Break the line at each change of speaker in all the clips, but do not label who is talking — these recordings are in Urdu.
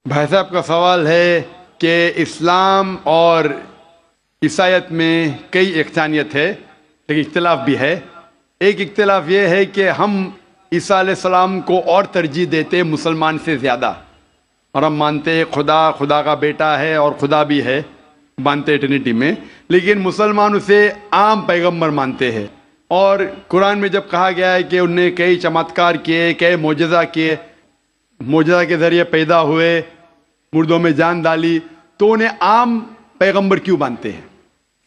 بھائی صاحب کا سوال ہے کہ اسلام اور عیسائیت میں کئی یکسانیت ہے لیکن اختلاف بھی ہے۔ ایک اختلاف یہ ہے کہ ہم عیسیٰ علیہ السلام کو اور ترجیح دیتے مسلمان سے زیادہ، اور ہم مانتے خدا کا بیٹا ہے اور خدا بھی ہے، مانتے ٹرینٹی میں، لیکن مسلمان اسے عام پیغمبر مانتے ہیں۔ اور قرآن میں جب کہا گیا ہے کہ انہوں نے کئی چمتکار کیے، کئی معجزہ کیے، معجزہ کے ذریعے پیدا ہوئے، مردوں میں جان ڈالی، تو انہیں عام پیغمبر کیوں مانتے ہیں؟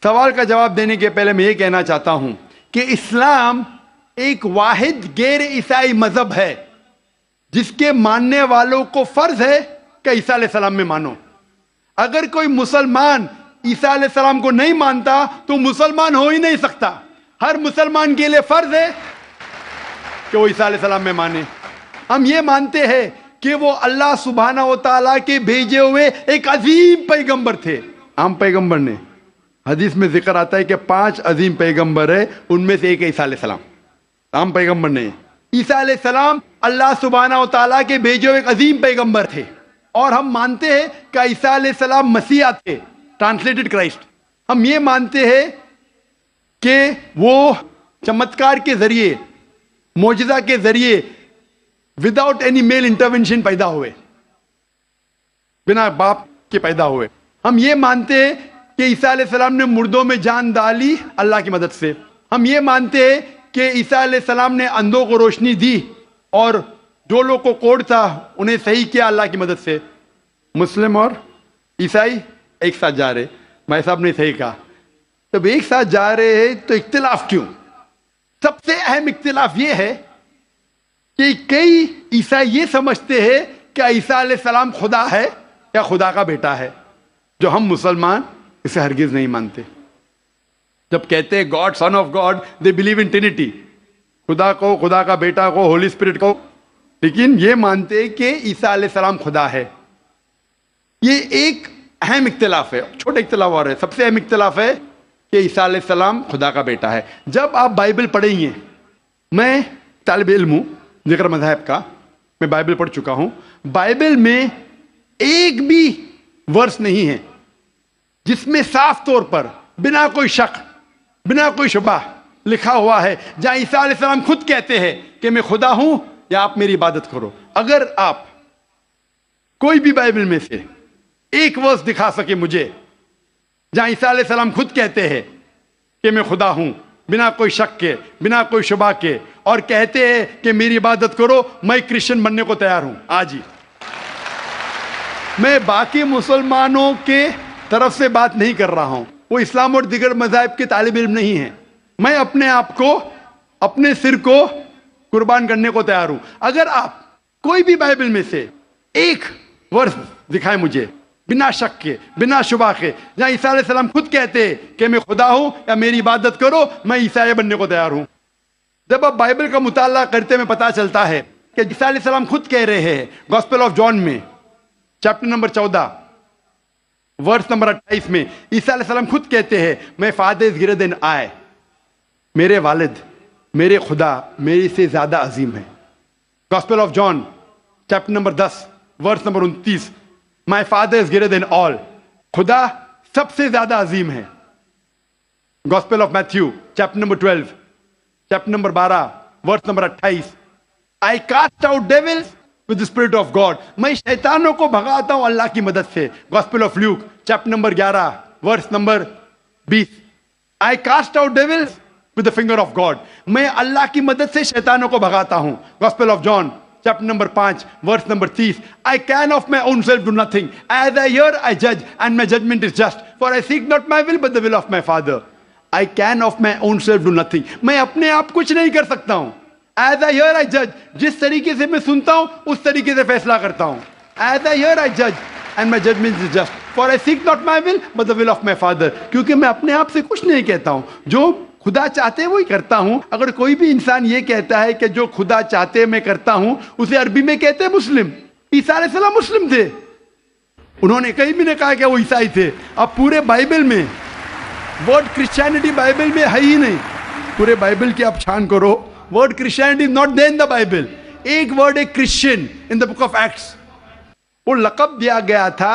سوال کا جواب دینے کے پہلے میں یہ کہنا چاہتا ہوں کہ اسلام ایک واحد غیر عیسائی مذہب ہے جس کے ماننے والوں کو فرض ہے کہ عیسیٰ علیہ السلام میں مانو۔ اگر کوئی مسلمان عیسیٰ علیہ السلام کو نہیں مانتا تو مسلمان ہو ہی نہیں سکتا۔ ہر مسلمان کے لیے فرض ہے کہ وہ عیسیٰ علیہ السلام میں مانے۔ ہم یہ مانتے ہیں کہ وہ اللہ سبحانہ و تعالیٰ کے بھیجے ہوئے ایک عظیم پیغمبر تھے۔ عام پیغمبر نے، حدیث میں ذکر آتا ہے کہ 5 عظیم پیغمبر ہیں، ان میں سے ایک ہے عیسیٰ علیہ السلام۔ عام پیغمبر نے، عیسیٰ علیہ السلام اللہ سبحانہ و تعالیٰ کے بھیجے ہوئے ایک عظیم پیغمبر تھے، اور ہم مانتے ہیں کہ عیسیٰ علیہ السلام مسیح تھے، ٹرانسلیٹڈ کرائسٹ۔ ہم یہ مانتے ہیں کہ وہ چمتکار کے ذریعے، معجزہ کے ذریعے، وداؤٹ اینی میل انٹرونشن پیدا ہوئے، بنا باپ کے پیدا ہوئے۔ ہم یہ مانتے ہیں کہ عیسیٰ علیہ السلام نے مردوں میں جان ڈالی اللہ کی مدد سے۔ ہم یہ مانتے ہیں کہ عیسیٰ علیہ السلام نے اندھوں کو روشنی دی، اور جو لوگ کو کوڑ تھا انہیں صحیح کیا اللہ کی مدد سے۔ مسلم اور عیسائی ایک ساتھ جا رہے، بھائی صاحب نے صحیح کہا۔ جب ایک ساتھ جا رہے ہیں تو اختلاف کیوں؟ سب سے اہم اختلاف یہ ہے کہ کئی عیسائی یہ سمجھتے ہیں کہ عیسیٰ علیہ السلام خدا ہے یا خدا کا بیٹا ہے، جو ہم مسلمان اسے ہرگز نہیں مانتے۔ جب کہتے ہیں God, son of God, they believe in Trinity, خدا کو، خدا کا بیٹا کو، ہولی اسپرٹ کو، لیکن یہ مانتے ہیں کہ عیسیٰ علیہ السلام خدا ہے۔ یہ ایک اہم اختلاف ہے۔ چھوٹے اختلاف اور ہے، سب سے اہم اختلاف ہے کہ عیسیٰ علیہ السلام خدا کا بیٹا ہے۔ جب آپ بائبل پڑھیں گے، میں طالب علم ہوں ذکر مذاہب کا، میں بائبل پڑھ چکا ہوں، بائبل میں ایک بھی ورس نہیں ہے جس میں صاف طور پر بنا کوئی شک، بنا کوئی شبہ لکھا ہوا ہے جہاں عیسیٰ علیہ السلام خود کہتے ہیں کہ میں خدا ہوں یا آپ میری عبادت کرو۔ اگر آپ کوئی بھی بائبل میں سے ایک ورس دکھا سکے مجھے جہاں عیسیٰ علیہ السلام خود کہتے ہیں کہ میں خدا ہوں، بنا کوئی شک کے، بنا کوئی شبہ کے، اور کہتے ہیں کہ میری عبادت کرو، میں کرسچن بننے کو تیار ہوں آج ہی۔ میں باقی مسلمانوں کے طرف سے بات نہیں کر رہا ہوں، وہ اسلام اور دیگر مذاہب کے طالب علم نہیں ہیں۔ میں اپنے آپ کو، اپنے سر کو قربان کرنے کو تیار ہوں۔ اگر آپ کوئی بھی بائبل میں سے ایک ورس دکھائے مجھے بنا شک کے، بنا شبہ کے، جہاں عیسیٰ علیہ السلام خود کہتے ہیں کہ میں خدا ہوں یا میری عبادت کرو، میں عیسائی بننے کو تیار ہوں۔ جب آپ بائبل کا مطالعہ کرتے میں پتا چلتا ہے کہ عیسیٰ علیہ السلام خود کہہ رہے ہیں گاسپل آف جان میں چیپٹر نمبر 14 ورس نمبر 28 میں، عیسیٰ علیہ السلام خود کہتے ہیں میں فادر از گریٹر دین آئی، میرے والد، میرے خدا میرے سے زیادہ عظیم ہے۔ Gospel of John chapter number 10 verse number 29، my father is greater than all, خدا سب سے زیادہ عظیم ہے۔ Gospel of Matthew chapter number 12 chapter number 12 verse number 28، I cast out devils with the spirit of God، میں شیطانوں کو بھگاتا ہوں اللہ کی مدد سے۔ Gospel of Luke chapter number 11 verse number 20، I cast out devils with the finger of God، میں اللہ کی مدد سے شیطانوں کو بھگاتا ہوں۔ Gospel of John chapter number 5 verse number 30، I can of my own self do nothing، as I hear I judge and my judgment is just، for I seek not my will but the will of my Father۔ I can of my own self do nothing، میں اپنے آپ کچھ نہیں کر سکتا ہوں۔ As I hear I judge، جس طریقے سے میں سنتا ہوں اس طریقے سے فیصلہ کرتا ہوں۔ As I hear I judge and my judgment is just، for I seek not my will but the will of my Father، کیونکہ میں اپنے آپ سے کچھ نہیں کہتا ہوں، جو خدا چاہتے وہی کرتا ہوں۔ اگر کوئی بھی انسان یہ کہتا ہے کہ جو خدا چاہتے میں کرتا ہوں، اسے عربی میں کہتے ہیں مسلم۔ عیسیٰ علیہ السلام مسلم تھے، انہوں نے کہیں بھی نہیں کہا کہ وہ عیسائی تھے۔ اب پورے بائبل میں ورڈ کرسچینٹی بائبل میں ہے ہی نہیں، پورے بائبل کی آپ چھان کرو، word Christianity is not there in the Bible۔ ایک ورڈ ہے Christian in the book of Acts، وہ لقب دیا گیا تھا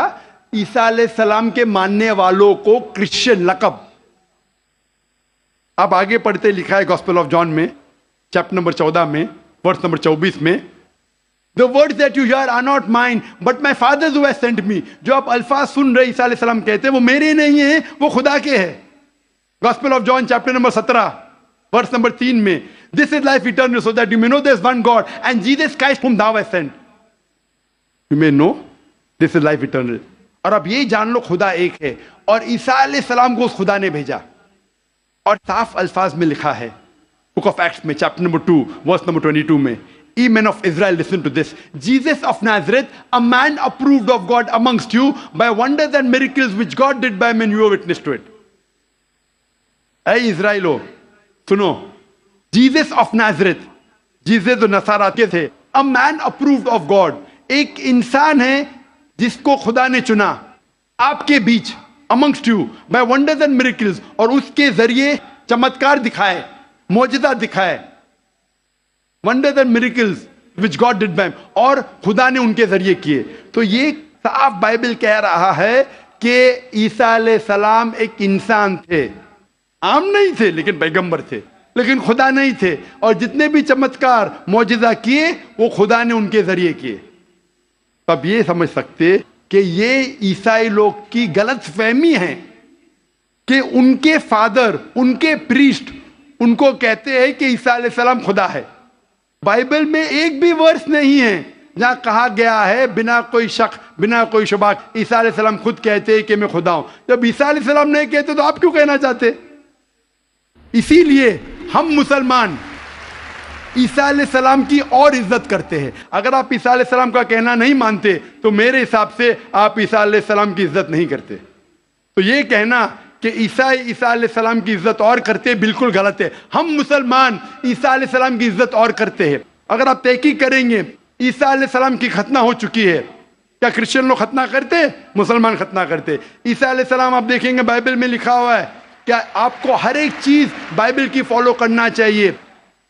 عیسیٰ علیہ السلام کے ماننے والوں کو، کرسچن لقب. آپ آگے پڑھتے لکھا ہے گاسپل آف جان میں چیپٹر نمبر 14 میں ورس نمبر 24 میں، The words that you hear are not mine, but my Father who has sent me. جو آپ الفاظ سن رہے عیسیٰ علیہ السلام کہتے ہیں وہ میرے نہیں ہیں، وہ خدا کے ہیں. Gospel of John chapter number 17 verse number 3 میں، This is life eternal, so that you may know there is one God and Jesus Christ whom thou hast sent. You may know this is life eternal. اور اب یہ جان لو خدا ایک ہے، اور عیسیٰ علیہ السلام کو اس خدا نے بھیجا. اور صاف الفاظ میں لکھا ہے بک آف ایکٹس میں چیپٹر نمبر 2 ورس نمبر 22 میں، Ye men of Israel, listen to this. Jesus of Nazareth, a man approved of God amongst you by wonders and miracles which God did by men, you are witness to it. اے اسرائیلو سنو، جیزس آف نازرت، جیزس جو نصارہ کے تھے، a man approved of God، ایک انسان ہے جس کو خدا نے چنا آپ کے بیچ، amongst you by wonders and miracles، اور اس کے ذریعے چمتکار دکھائے، معجزہ دکھائے. Wonders and miracles which God did by him، اور خدا نے ان کے ذریعے کیے. تو یہ صاف بائبل کہہ رہا ہے کہ عیسیٰ علیہ السلام ایک انسان تھے، عام نہیں تھے لیکن پیغمبر تھے، لیکن خدا نہیں تھے، اور جتنے بھی چمتکار معجزہ کیے وہ خدا نے ان کے ذریعے کیے. تب یہ سمجھ سکتے کہ یہ عیسائی لوگ کی غلط فہمی ہے کہ ان کے فادر، ان کے پریسٹ ان کو کہتے ہیں کہ عیسیٰ علیہ السلام خدا ہے. بائبل میں ایک بھی ورس نہیں ہے جہاں کہا گیا ہے بنا کوئی شک، بنا کوئی شبہ عیسیٰ علیہ السلام خود کہتے ہیں کہ میں خدا ہوں. جب عیسیٰ علیہ السلام نہیں کہتے تو آپ کیوں کہنا چاہتے؟ اسی لیے ہم مسلمان عیسیٰ علیہ السلام کی اور عزت کرتے ہیں. اگر آپ عیسیٰ علیہ السلام کا کہنا نہیں مانتے تو میرے حساب سے آپ عیسیٰ علیہ السلام کی عزت نہیں کرتے. تو یہ کہنا کہ عیسیٰ علیہ السلام کی عزت اور کرتے بالکل غلط ہے. ہم مسلمان عیسیٰ علیہ السلام کی عزت اور کرتے ہیں. اگر آپ تحقیق کریں گے عیسیٰ علیہ السلام کی ختنہ ہو چکی ہے. کیا کرسچن لوگ ختنہ کرتے؟ مسلمان ختنہ کرتے. عیسیٰ علیہ السلام آپ دیکھیں گے بائبل میں لکھا ہوا ہے کیا آپ کو ہر ایک چیز بائبل کی فالو کرنا چاہیے.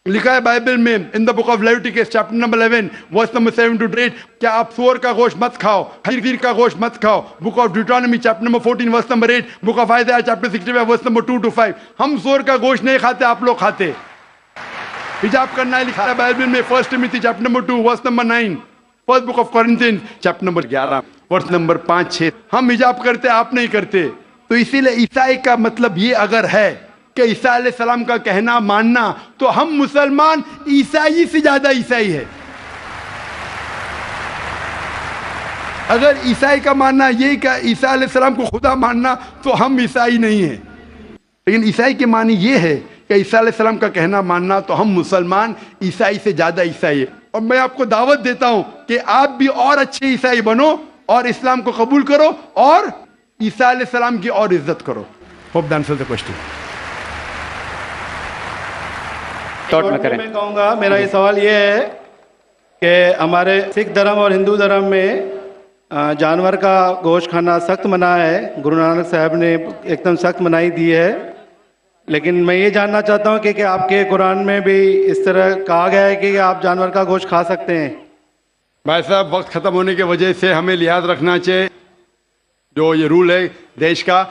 لکھا ہے بائبل میں in the book of Leviticus chapter number 11 verse number 7 to 8 کیا آپ سور کا گوشت مت کھاؤ، خنزیر کا گوشت مت کھاؤ. Book of Deuteronomy chapter number 14 verse number 8، book of Isaiah chapter 65 verse number 2 to 5. ہم سور کا گوشت نہیں کھاتے، آپ لوگ کھاتے. حجاب کرنا ہے لکھا ہے بائبل میں 1 Timothy chapter number 2 verse number 9، first book of Corinthians chapter number 11 verse number 5-6. ہم حجاب کرتے، آپ نہیں کرتے. تو اسی لیے عیسائی کا مطلب یہ اگر ہے کہ عیسیٰ علیہ السلام کا کہنا ماننا تو ہم مسلمان عیسائی سے زیادہ عیسائی ہے. اگر عیسائی کا ماننا یہ کہ عیسیٰ علیہ السلام کو خدا ماننا تو ہم عیسائی نہیں ہیں. لیکن عیسائی کے معنی یہ ہے کہ عیسیٰ علیہ السلام کا کہنا ماننا تو ہم مسلمان عیسائی سے زیادہ عیسائی ہے. اور میں آپ کو دعوت دیتا ہوں کہ آپ بھی اور اچھے عیسائی بنو اور اسلام کو قبول کرو اور عیسیٰ علیہ السلام کی اور عزت کرو. Hope that answers the question.
میں کہوں گا میرا یہ سوال یہ ہے کہ ہمارے سکھ دھرم اور ہندو دھرم میں جانور کا گوشت کھانا سخت منع ہے. گرو نانک صاحب نے ایک دم سخت منائی دی ہے. لیکن میں یہ جاننا چاہتا ہوں کہ آپ کے قرآن میں بھی اس طرح کہا گیا ہے کہ آپ جانور کا گوشت کھا سکتے ہیں؟
بھائی صاحب وقت ختم ہونے کی وجہ سے ہمیں لحاظ رکھنا چاہیے جو یہ رول ہے دیش کا.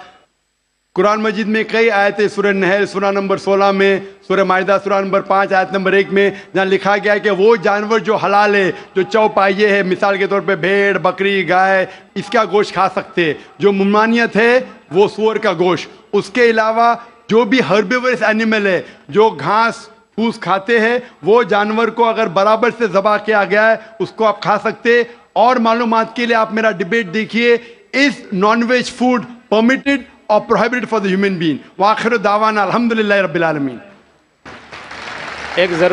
قرآن مجید میں کئی آیتیں، سورہ نحل سورہ نمبر 16 میں، سورہ مائدہ سورہ نمبر 5 آیت نمبر 1 میں جہاں لکھا گیا ہے کہ وہ جانور جو حلال ہے، جو چوپائے ہے، مثال کے طور پہ بھیڑ، بکری، گائے، اس کا گوشت کھا سکتے. جو ممانعت ہے وہ سور کا گوشت. اس کے علاوہ جو بھی ہربیورس اینیمل ہے، جو گھاس پھوس کھاتے ہیں، وہ جانور کو اگر برابر سے ذبح کیا گیا ہے اس کو آپ کھا سکتے. اور معلومات کے لیے آپ میرا ڈیبیٹ دیکھیے، is non veg food permitted or prohibited for the human being. وآخر دعوانا الحمدللہ رب العالمین.
ایک ضرور